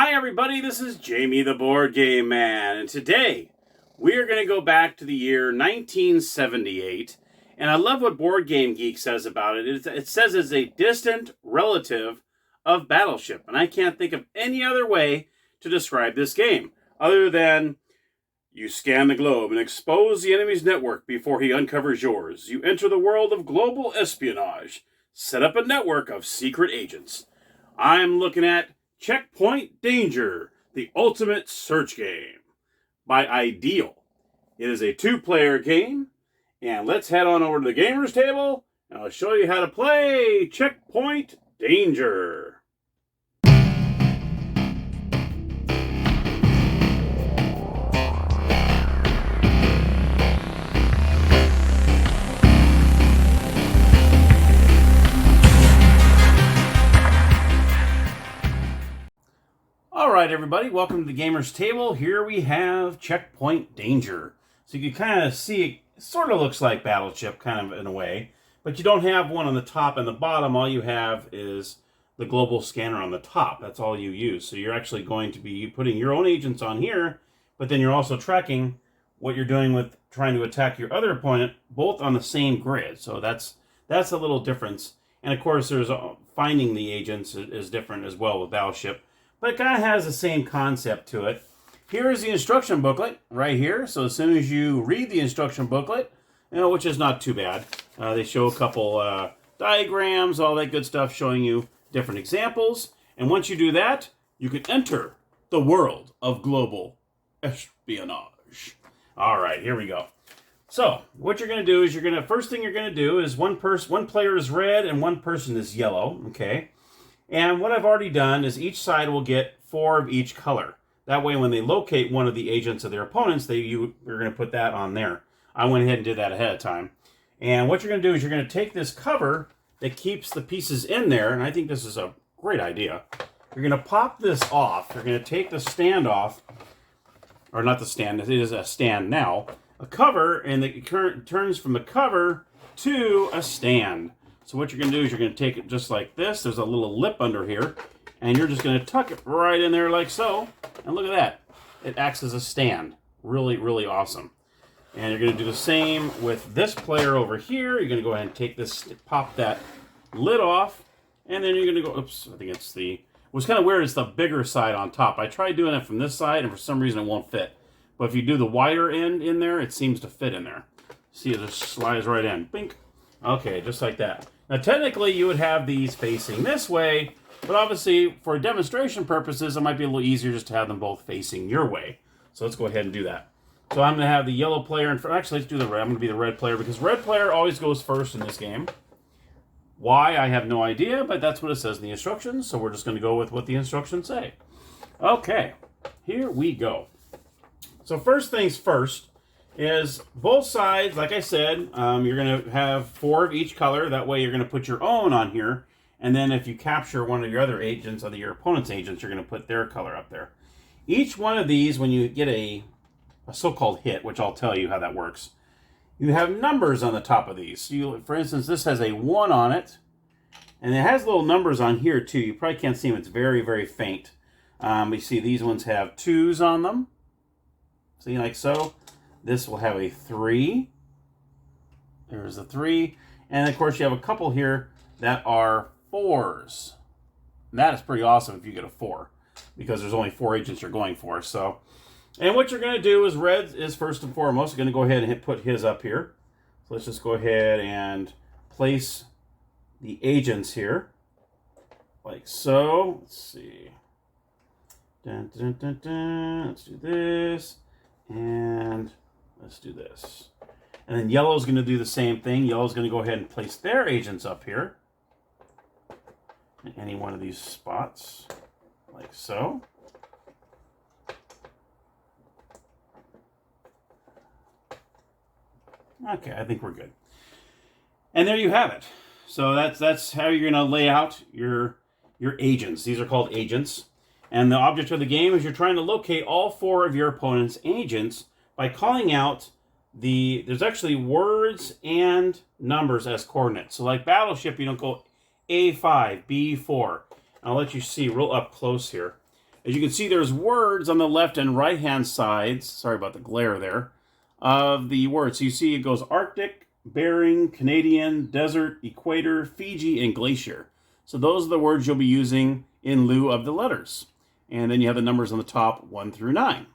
Hi everybody, this is Jamie the Board Game Man, and today we are going to go back to the year 1978, and I love what Board Game Geek says about it. It says it's a distant relative of Battleship, and I can't think of any other way to describe this game other than you scan the globe and expose the enemy's network before he uncovers yours. You enter the world of global espionage, set up a network of secret agents. I'm looking at Checkpoint Danger, the ultimate search game by Ideal. It is a two-player game, and let's head on over to the gamers table, and I'll show you how to play Checkpoint Danger. Alright everybody, welcome to the Gamers Table. Here we have Checkpoint Danger. So you can kind of see, it sort of looks like Battleship, kind of in a way. But you don't have one on the top and the bottom. All you have is the global scanner on the top. That's all you use. So you're actually going to be putting your own agents on here, but then you're also tracking what you're doing with trying to attack your other opponent, both on the same grid. So that's a little difference. And of course, there's finding the agents is different as well with Battleship. But it kind of has the same concept to it. Here is the instruction booklet right here. So as soon as you read the instruction booklet, which is not too bad, they show a couple diagrams, all that good stuff, showing you different examples. And once you do that, you can enter the world of global espionage. All right, here we go. So what you're going to do is first thing you're going to do is one player is red and one person is yellow. Okay. And what I've already done is each side will get 4 of each color. That way when they locate one of the agents of their opponents, you're going to put that on there. I went ahead and did that ahead of time. And what you're going to do is you're going to take this cover that keeps the pieces in there, and I think this is a great idea. You're going to pop this off. You're going to take the stand off, or not the stand, it is a stand now. A cover, and it turns from the cover to a stand. So what you're going to do is you're going to take it just like this. There's a little lip under here. And you're just going to tuck it right in there like so. And look at that. It acts as a stand. Really, really awesome. And you're going to do the same with this player over here. You're going to go ahead and take this, pop that lid off. And then you're going to go, oops, I think what's kind of weird is the bigger side on top. I tried doing it from this side and for some reason it won't fit. But if you do the wider end in there, it seems to fit in there. See, it just slides right in. Bink. Okay, just like that. Now, technically, you would have these facing this way, but obviously, for demonstration purposes, it might be a little easier just to have them both facing your way. So let's go ahead and do that. So I'm going to have the yellow player in front. Actually, let's do the red. I'm going to be the red player because red player always goes first in this game. Why, I have no idea, but that's what it says in the instructions, so we're just going to go with what the instructions say. Okay, here we go. So first things first is both sides, like I said, you're going to have 4 of each color. That way you're going to put your own on here. And then if you capture one of your other agents, or your opponent's agents, you're going to put their color up there. Each one of these, when you get a so-called hit, which I'll tell you how that works, you have numbers on the top of these. So for instance, this has a 1 on it. And it has little numbers on here too. You probably can't see them. It's very, very faint. You see these ones have 2s on them. See, like so. This will have a 3. There's a 3. And of course you have a couple here that are 4s. And that is pretty awesome if you get a 4. Because there's only 4 agents you're going for. So, and what you're going to do is red is first and foremost. You're going to go ahead and put his up here. So let's just go ahead and place the agents here. Like so. Let's see. Dun, dun, dun, dun. Let's do this. And let's do this. And then yellow's going to do the same thing. Yellow's going to go ahead and place their agents up here. In any one of these spots. Like so. Okay, I think we're good. And there you have it. So that's how you're going to lay out your agents. These are called agents. And the object of the game is you're trying to locate all 4 of your opponent's agents by calling out there's actually words and numbers as coordinates. So like Battleship, you don't go A5, B4. I'll let you see real up close here. As you can see, there's words on the left and right-hand sides. Sorry about the glare there. Of the words. So you see it goes Arctic, Bering, Canadian, Desert, Equator, Fiji, and Glacier. So those are the words you'll be using in lieu of the letters. And then you have the numbers on the top, 1 through 9.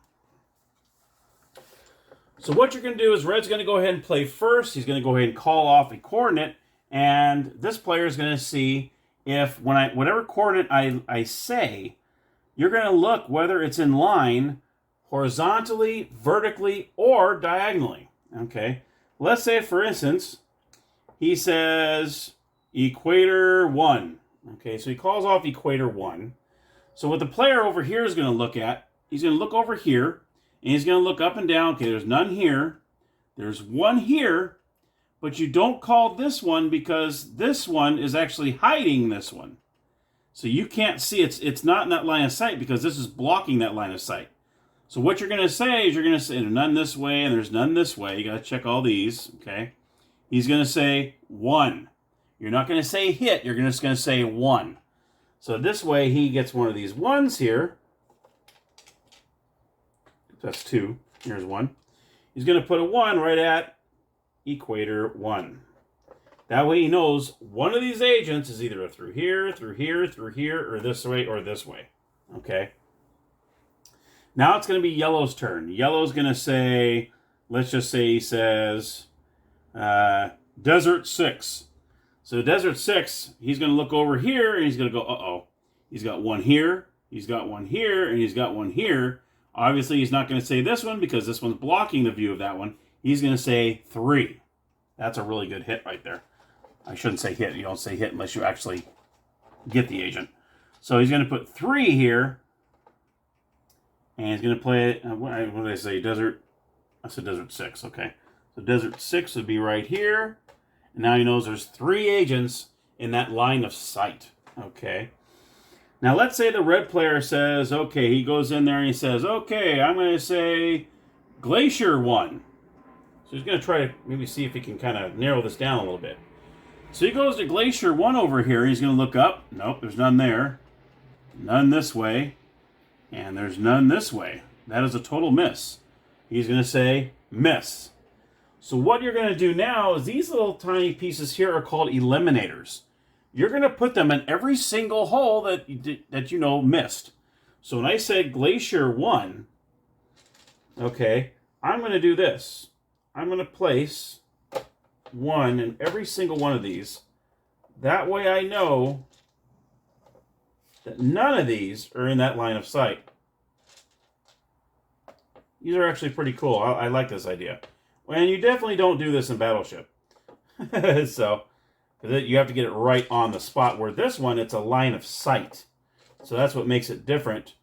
So what you're going to do is Red's going to go ahead and play first. He's going to go ahead and call off a coordinate. And this player is going to see if whatever coordinate I say, you're going to look whether it's in line horizontally, vertically, or diagonally. Okay. Let's say, for instance, he says equator 1. Okay, so he calls off equator 1. So what the player over here is going to look at, he's going to look over here, and he's going to look up and down. Okay, there's none here. There's one here, but you don't call this one because this one is actually hiding this one. So you can't see, it's not in that line of sight because this is blocking that line of sight. So what you're going to say is you're going to say there's none this way and there's none this way. You got to check all these, okay? He's going to say 1. You're not going to say hit. You're just going to say 1. So this way he gets one of these 1s here. That's 2. Here's 1. He's going to put a 1 right at equator 1. That way he knows one of these agents is either through here, through here, through here, or this way, okay? Now it's going to be yellow's turn. Yellow's going to say, let's just say he says, Desert 6. So Desert 6, he's going to look over here, and he's going to go, uh-oh. He's got 1 here, he's got 1 here, and he's got 1 here. Obviously, he's not going to say this one because this one's blocking the view of that one. He's going to say 3. That's a really good hit right there. I shouldn't say hit. You don't say hit unless you actually get the agent. So he's going to put 3 here. And he's going to play it. What did I say? Desert. I said Desert 6. Okay. So Desert 6 would be right here. And now he knows there's 3 agents in that line of sight. Okay. Now let's say the red player says, okay, he goes in there and he says, okay, I'm going to say Glacier 1. So he's going to try to maybe see if he can kind of narrow this down a little bit. So he goes to Glacier 1 over here. He's going to look up. Nope, there's none there. None this way. And there's none this way. That is a total miss. He's going to say miss. So what you're going to do now is these little tiny pieces here are called eliminators. You're going to put them in every single hole that you know missed. So when I said Glacier 1, okay, I'm going to do this. I'm going to place 1 in every single one of these. That way I know that none of these are in that line of sight. These are actually pretty cool. I like this idea. And you definitely don't do this in Battleship. So, you have to get it right on the spot, where this one, it's a line of sight. So that's what makes it different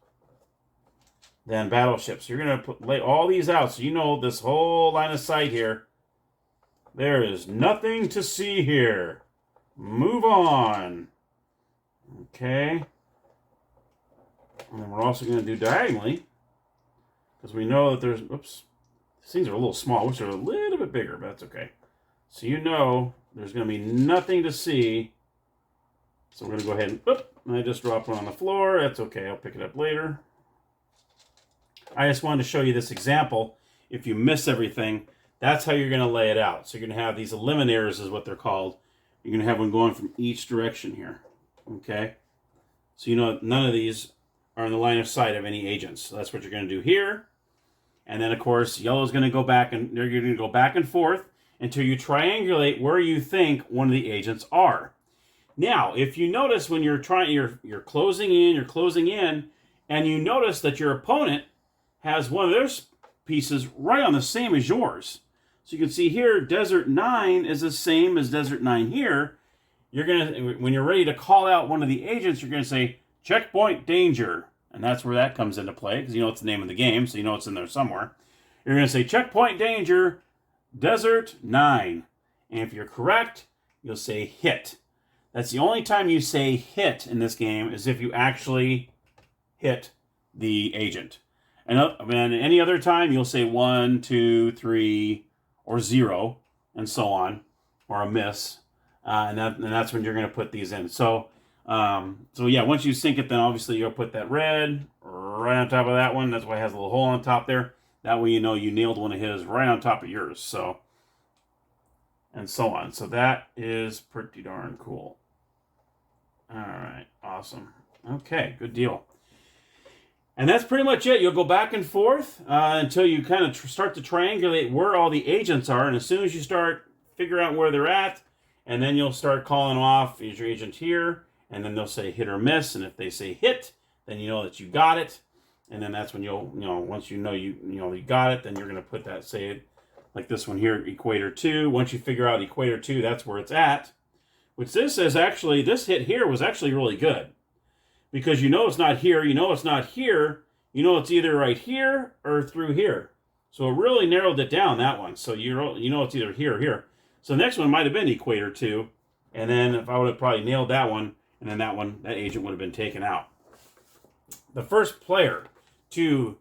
than Battleship. So you're going to lay all these out so you know this whole line of sight here. There is nothing to see here. Move on. Okay. And then we're also going to do diagonally, because we know that there's, oops, these things are a little small. I wish they were a little bit bigger, but that's okay. So you know there's going to be nothing to see. So we're going to go ahead and, I just dropped one on the floor. That's okay. I'll pick it up later. I just wanted to show you this example. If you miss everything, that's how you're going to lay it out. So you're going to have these eliminators is what they're called. You're going to have one going from each direction here. Okay? So you know none of these are in the line of sight of any agents. So that's what you're going to do here. And then, of course, yellow is going to go back, and you're going to go back and forth until you triangulate where you think one of the agents are. Now, if you notice when you're you're closing in, and you notice that your opponent has one of their pieces right on the same as yours. So you can see here, Desert 9 is the same as Desert 9 here. You're gonna, when you're ready to call out one of the agents, you're gonna say checkpoint danger, and that's where that comes into play, because you know it's the name of the game, so you know it's in there somewhere. You're gonna say checkpoint danger, Desert 9, and if you're correct, you'll say hit. That's the only time you say hit in this game, is if you actually hit the agent. And any other time, you'll say 1, 2, 3, or 0, and so on, or a miss. And that's when you're going to put these in. So So yeah, once you sync it, then obviously you'll put that red right on top of that one. That's why it has a little hole on top there. That way you know you nailed one of his right on top of yours. So, and so on. So that is pretty darn cool. All right, awesome. Okay, good deal. And that's pretty much it. You'll go back and forth until you kind of start to triangulate where all the agents are. And as soon as you start figuring out where they're at, and then you'll start calling off, is your agent here? And then they'll say hit or miss. And if they say hit, then you know that you got it. And then that's when you'll, once you know you got it, then you're going to put that, say it like this one here, equator 2. Once you figure out equator 2, that's where it's at. Which this is actually, this hit here was actually really good. Because you know it's not here, you know it's not here, you know it's either right here or through here. So it really narrowed it down, that one. So you know it's either here or here. So the next one might have been equator 2. And then if I would have probably nailed that one, and then that one, that agent would have been taken out. The first player to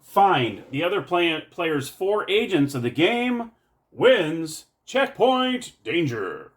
find the other player's 4 agents of the game wins Checkpoint Danger.